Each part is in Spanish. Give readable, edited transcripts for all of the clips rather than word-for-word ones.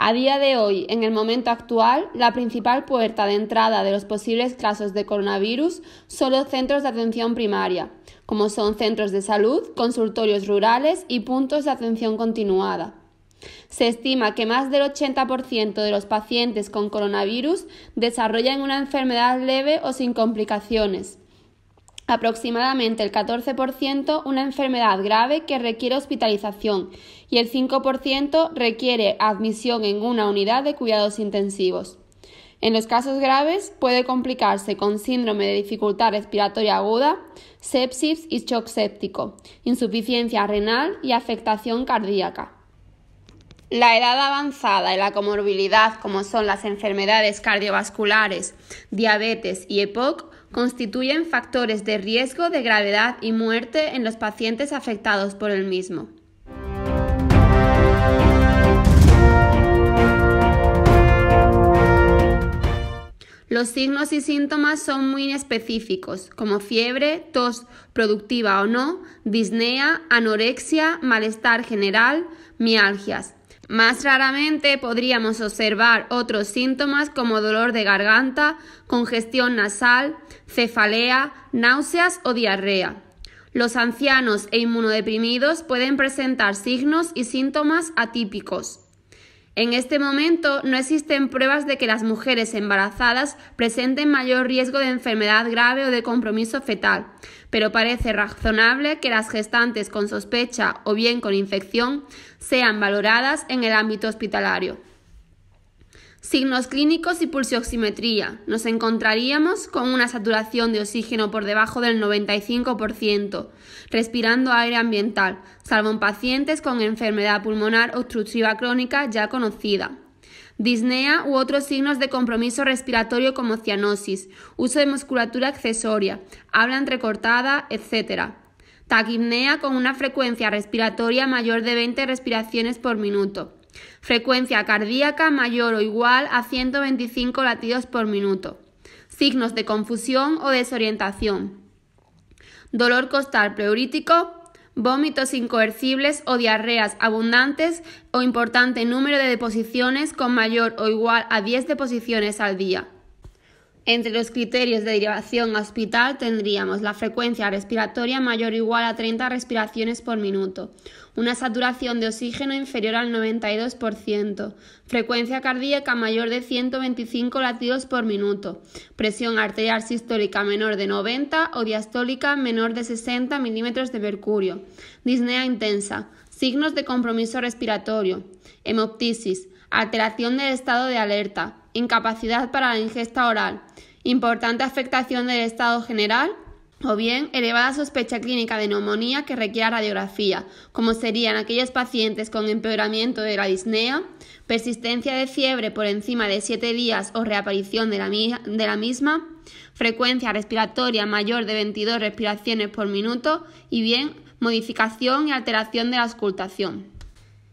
A día de hoy, en el momento actual, la principal puerta de entrada de los posibles casos de coronavirus son los centros de atención primaria, como son centros de salud, consultorios rurales y puntos de atención continuada. Se estima que más del 80% de los pacientes con coronavirus desarrollan una enfermedad leve o sin complicaciones. Aproximadamente el 14% una enfermedad grave que requiere hospitalización y el 5% requiere admisión en una unidad de cuidados intensivos. En los casos graves puede complicarse con síndrome de dificultad respiratoria aguda, sepsis y shock séptico, insuficiencia renal y afectación cardíaca. La edad avanzada y la comorbilidad, como son las enfermedades cardiovasculares, diabetes y EPOC, constituyen factores de riesgo de gravedad y muerte en los pacientes afectados por el mismo. Los signos y síntomas son muy inespecíficos, como fiebre, tos productiva o no, disnea, anorexia, malestar general, mialgias. Más raramente podríamos observar otros síntomas como dolor de garganta, congestión nasal, cefalea, náuseas o diarrea. Los ancianos e inmunodeprimidos pueden presentar signos y síntomas atípicos. En este momento no existen pruebas de que las mujeres embarazadas presenten mayor riesgo de enfermedad grave o de compromiso fetal, pero parece razonable que las gestantes con sospecha o bien con infección sean valoradas en el ámbito hospitalario. Signos clínicos y pulsioximetría. Nos encontraríamos con una saturación de oxígeno por debajo del 95%, respirando aire ambiental, salvo en pacientes con enfermedad pulmonar obstructiva crónica ya conocida. Disnea u otros signos de compromiso respiratorio como cianosis, uso de musculatura accesoria, habla entrecortada, etc. Taquipnea con una frecuencia respiratoria mayor de 20 respiraciones por minuto. Frecuencia cardíaca mayor o igual a 125 latidos por minuto. Signos de confusión o desorientación. Dolor costal pleurítico, vómitos incoercibles o diarreas abundantes o importante número de deposiciones con mayor o igual a 10 deposiciones al día. Entre los criterios de derivación a hospital tendríamos la frecuencia respiratoria mayor o igual a 30 respiraciones por minuto, una saturación de oxígeno inferior al 92%, frecuencia cardíaca mayor de 125 latidos por minuto, presión arterial sistólica menor de 90 o diastólica menor de 60 milímetros de mercurio, disnea intensa, signos de compromiso respiratorio, hemoptisis, alteración del estado de alerta, incapacidad para la ingesta oral, importante afectación del estado general o bien elevada sospecha clínica de neumonía que requiera radiografía, como serían aquellos pacientes con empeoramiento de la disnea, persistencia de fiebre por encima de 7 días o reaparición de la misma, frecuencia respiratoria mayor de 22 respiraciones por minuto y bien modificación y alteración de la auscultación.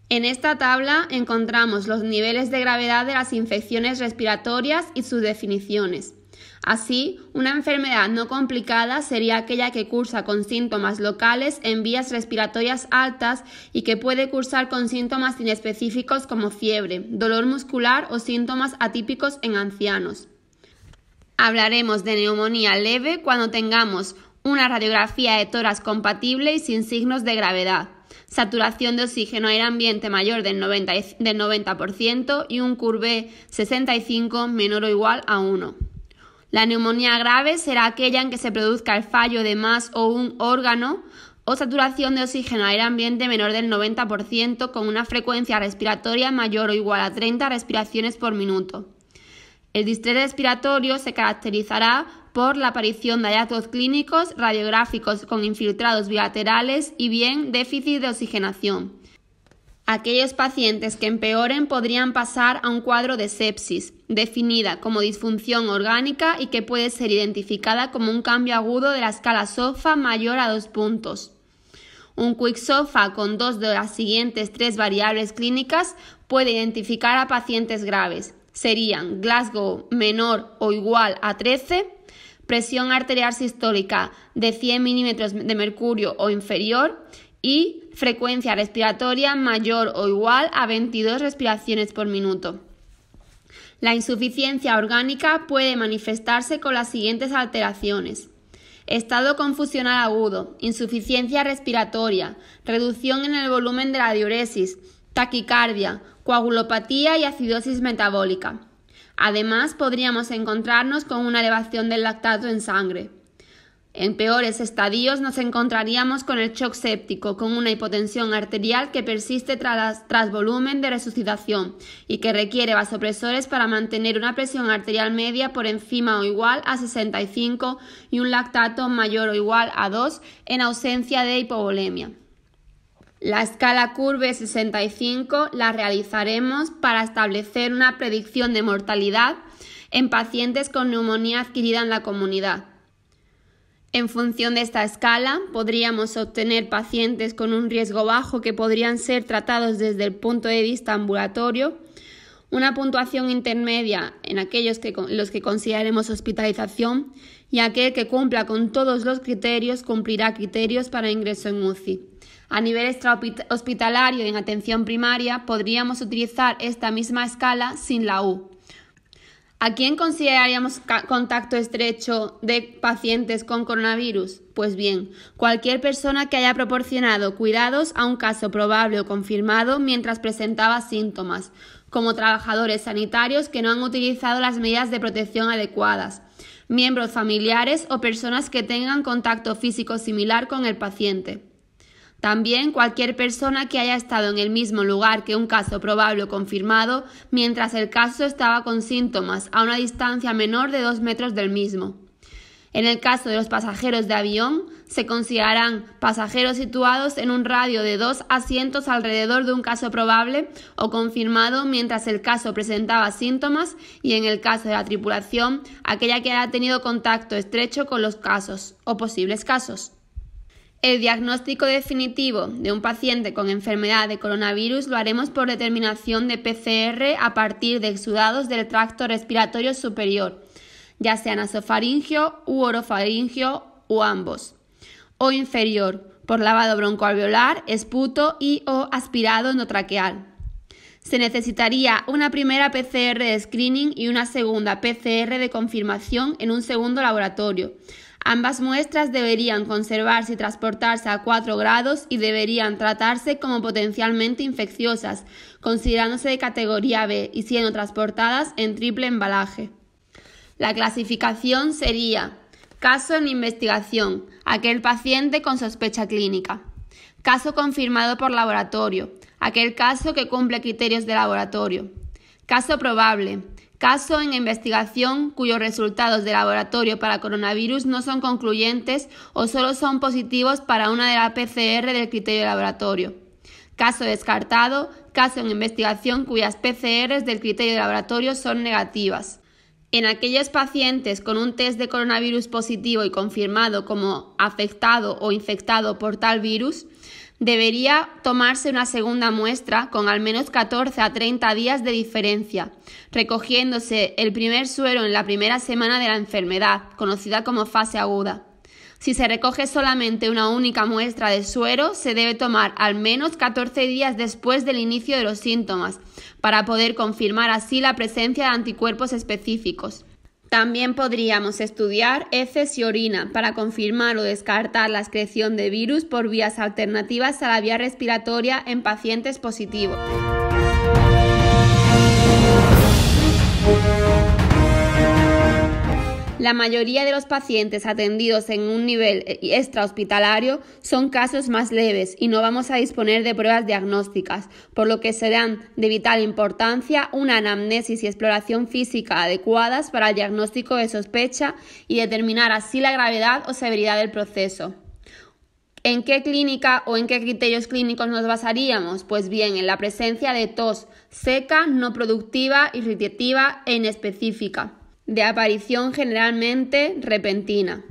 En esta tabla encontramos los niveles de gravedad de las infecciones respiratorias y sus definiciones. Así, una enfermedad no complicada sería aquella que cursa con síntomas locales en vías respiratorias altas y que puede cursar con síntomas inespecíficos como fiebre, dolor muscular o síntomas atípicos en ancianos. Hablaremos de neumonía leve cuando tengamos una radiografía de tórax compatible y sin signos de gravedad, saturación de oxígeno aire ambiente mayor del 90% y un curve 65 menor o igual a 1. La neumonía grave será aquella en que se produzca el fallo de más o un órgano o saturación de oxígeno aire ambiente menor del 90% con una frecuencia respiratoria mayor o igual a 30 respiraciones por minuto. El distrés respiratorio se caracterizará por la aparición de hallazgos clínicos radiográficos con infiltrados bilaterales y bien déficit de oxigenación. Aquellos pacientes que empeoren podrían pasar a un cuadro de sepsis, definida como disfunción orgánica y que puede ser identificada como un cambio agudo de la escala SOFA mayor a 2 puntos. Un quick SOFA con 2 de las siguientes 3 variables clínicas puede identificar a pacientes graves. Serían Glasgow menor o igual a 13, presión arterial sistólica de 100 milímetros de mercurio o inferior y frecuencia respiratoria mayor o igual a 22 respiraciones por minuto. La insuficiencia orgánica puede manifestarse con las siguientes alteraciones: estado confusional agudo, insuficiencia respiratoria, reducción en el volumen de la diuresis, taquicardia, coagulopatía y acidosis metabólica. Además, podríamos encontrarnos con una elevación del lactato en sangre. En peores estadios nos encontraríamos con el shock séptico, con una hipotensión arterial que persiste tras volumen de resucitación y que requiere vasopresores para mantener una presión arterial media por encima o igual a 65 y un lactato mayor o igual a 2 en ausencia de hipovolemia. La escala Curve-65 la realizaremos para establecer una predicción de mortalidad en pacientes con neumonía adquirida en la comunidad. En función de esta escala, podríamos obtener pacientes con un riesgo bajo que podrían ser tratados desde el punto de vista ambulatorio, una puntuación intermedia en aquellos los que consideremos hospitalización y aquel que cumpla con todos los criterios cumplirá criterios para ingreso en UCI. A nivel extrahospitalario y en atención primaria podríamos utilizar esta misma escala sin la U. ¿A quién consideraríamos contacto estrecho de pacientes con coronavirus? Pues bien, cualquier persona que haya proporcionado cuidados a un caso probable o confirmado mientras presentaba síntomas, como trabajadores sanitarios que no han utilizado las medidas de protección adecuadas, miembros familiares o personas que tengan contacto físico similar con el paciente. También cualquier persona que haya estado en el mismo lugar que un caso probable o confirmado mientras el caso estaba con síntomas a una distancia menor de 2 metros del mismo. En el caso de los pasajeros de avión, se considerarán pasajeros situados en un radio de 2 asientos alrededor de un caso probable o confirmado mientras el caso presentaba síntomas y en el caso de la tripulación, aquella que haya tenido contacto estrecho con los casos o posibles casos. El diagnóstico definitivo de un paciente con enfermedad de coronavirus lo haremos por determinación de PCR a partir de exudados del tracto respiratorio superior, ya sea nasofaringio u orofaringio u ambos, o inferior, por lavado broncoalveolar, esputo y o aspirado endotraqueal. Se necesitaría una primera PCR de screening y una segunda PCR de confirmación en un segundo laboratorio. Ambas muestras deberían conservarse y transportarse a 4 grados y deberían tratarse como potencialmente infecciosas, considerándose de categoría B y siendo transportadas en triple embalaje. La clasificación sería: caso en investigación, aquel paciente con sospecha clínica; caso confirmado por laboratorio, aquel caso que cumple criterios de laboratorio; caso probable, caso en investigación cuyos resultados de laboratorio para coronavirus no son concluyentes o solo son positivos para una de la PCR del criterio de laboratorio; caso descartado, caso en investigación cuyas PCRs del criterio de laboratorio son negativas. En aquellos pacientes con un test de coronavirus positivo y confirmado como afectado o infectado por tal virus, debería tomarse una segunda muestra con al menos 14 a 30 días de diferencia, recogiéndose el primer suero en la primera semana de la enfermedad, conocida como fase aguda. Si se recoge solamente una única muestra de suero, se debe tomar al menos 14 días después del inicio de los síntomas, para poder confirmar así la presencia de anticuerpos específicos. También podríamos estudiar heces y orina para confirmar o descartar la excreción de virus por vías alternativas a la vía respiratoria en pacientes positivos. La mayoría de los pacientes atendidos en un nivel extrahospitalario son casos más leves y no vamos a disponer de pruebas diagnósticas, por lo que serán de vital importancia una anamnesis y exploración física adecuadas para el diagnóstico de sospecha y determinar así la gravedad o severidad del proceso. ¿En qué clínica o en qué criterios clínicos nos basaríamos? Pues bien, en la presencia de tos seca, no productiva, irritativa e inespecífica, de aparición generalmente repentina.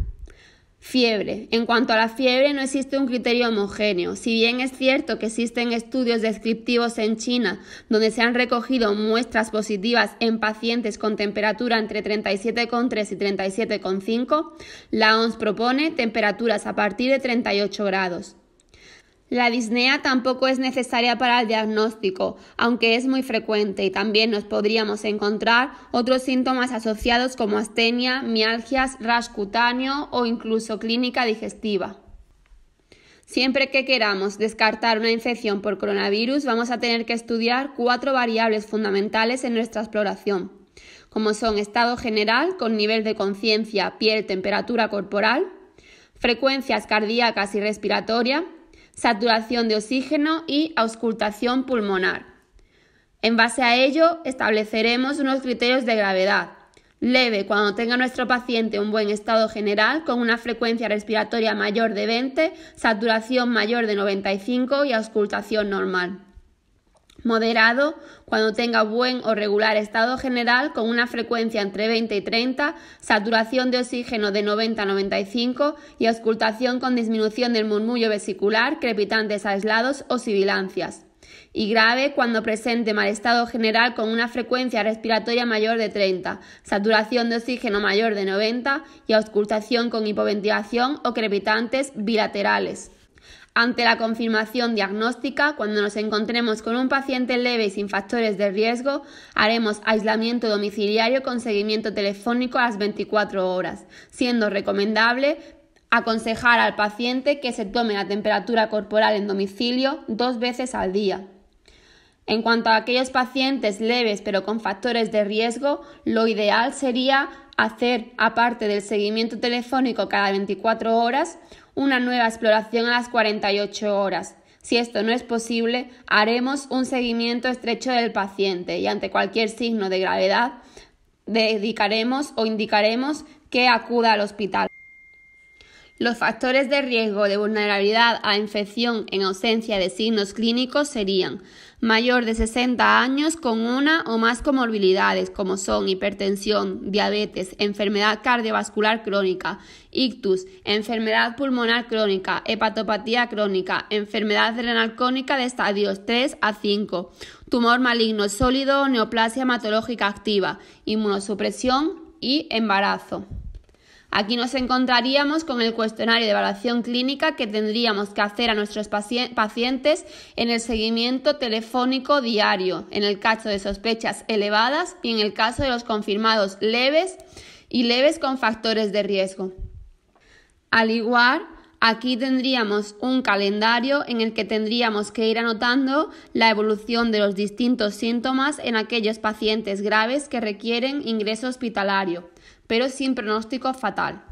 Fiebre. En cuanto a la fiebre, no existe un criterio homogéneo. Si bien es cierto que existen estudios descriptivos en China donde se han recogido muestras positivas en pacientes con temperatura entre 37,3 y 37,5, la OMS propone temperaturas a partir de 38 grados. La disnea tampoco es necesaria para el diagnóstico, aunque es muy frecuente y también nos podríamos encontrar otros síntomas asociados como astenia, mialgias, rash cutáneo o incluso clínica digestiva. Siempre que queramos descartar una infección por coronavirus, vamos a tener que estudiar 4 variables fundamentales en nuestra exploración, como son estado general con nivel de conciencia, piel, temperatura corporal, frecuencias cardíacas y respiratoria, saturación de oxígeno y auscultación pulmonar. En base a ello, estableceremos unos criterios de gravedad. Leve cuando tenga nuestro paciente un buen estado general con una frecuencia respiratoria mayor de 20, saturación mayor de 95 y auscultación normal. Moderado cuando tenga buen o regular estado general con una frecuencia entre 20 y 30, saturación de oxígeno de 90 a 95 y auscultación con disminución del murmullo vesicular, crepitantes aislados o sibilancias. Y grave cuando presente mal estado general con una frecuencia respiratoria mayor de 30, saturación de oxígeno mayor de 90 y auscultación con hipoventilación o crepitantes bilaterales. Ante la confirmación diagnóstica, cuando nos encontremos con un paciente leve y sin factores de riesgo, haremos aislamiento domiciliario con seguimiento telefónico a las 24 horas, siendo recomendable aconsejar al paciente que se tome la temperatura corporal en domicilio 2 veces al día. En cuanto a aquellos pacientes leves pero con factores de riesgo, lo ideal sería hacer, aparte del seguimiento telefónico cada 24 horas, una nueva exploración a las 48 horas. Si esto no es posible, haremos un seguimiento estrecho del paciente y ante cualquier signo de gravedad dedicaremos o indicaremos que acuda al hospital. Los factores de riesgo de vulnerabilidad a infección en ausencia de signos clínicos serían mayor de 60 años con una o más comorbilidades como son hipertensión, diabetes, enfermedad cardiovascular crónica, ictus, enfermedad pulmonar crónica, hepatopatía crónica, enfermedad renal crónica de estadios 3 a 5, tumor maligno sólido o neoplasia hematológica activa, inmunosupresión y embarazo. Aquí nos encontraríamos con el cuestionario de evaluación clínica que tendríamos que hacer a nuestros pacientes en el seguimiento telefónico diario, en el caso de sospechas elevadas y en el caso de los confirmados leves y leves con factores de riesgo. Al igual, aquí tendríamos un calendario en el que tendríamos que ir anotando la evolución de los distintos síntomas en aquellos pacientes graves que requieren ingreso hospitalario, pero sin pronóstico fatal.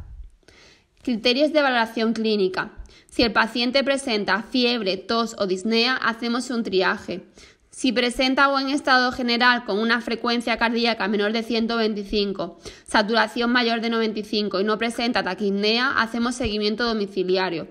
Criterios de valoración clínica. Si el paciente presenta fiebre, tos o disnea, hacemos un triaje. Si presenta buen estado general con una frecuencia cardíaca menor de 125, saturación mayor de 95 y no presenta taquipnea, hacemos seguimiento domiciliario.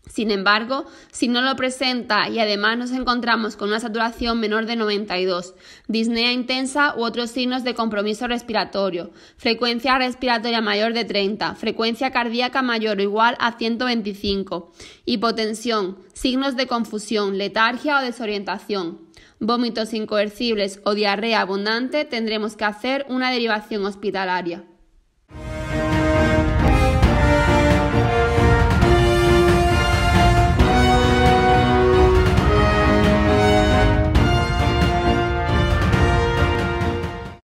Sin embargo, si no lo presenta y además nos encontramos con una saturación menor de 92, disnea intensa u otros signos de compromiso respiratorio, frecuencia respiratoria mayor de 30, frecuencia cardíaca mayor o igual a 125, hipotensión, signos de confusión, letargia o desorientación, vómitos incoercibles o diarrea abundante, tendremos que hacer una derivación hospitalaria.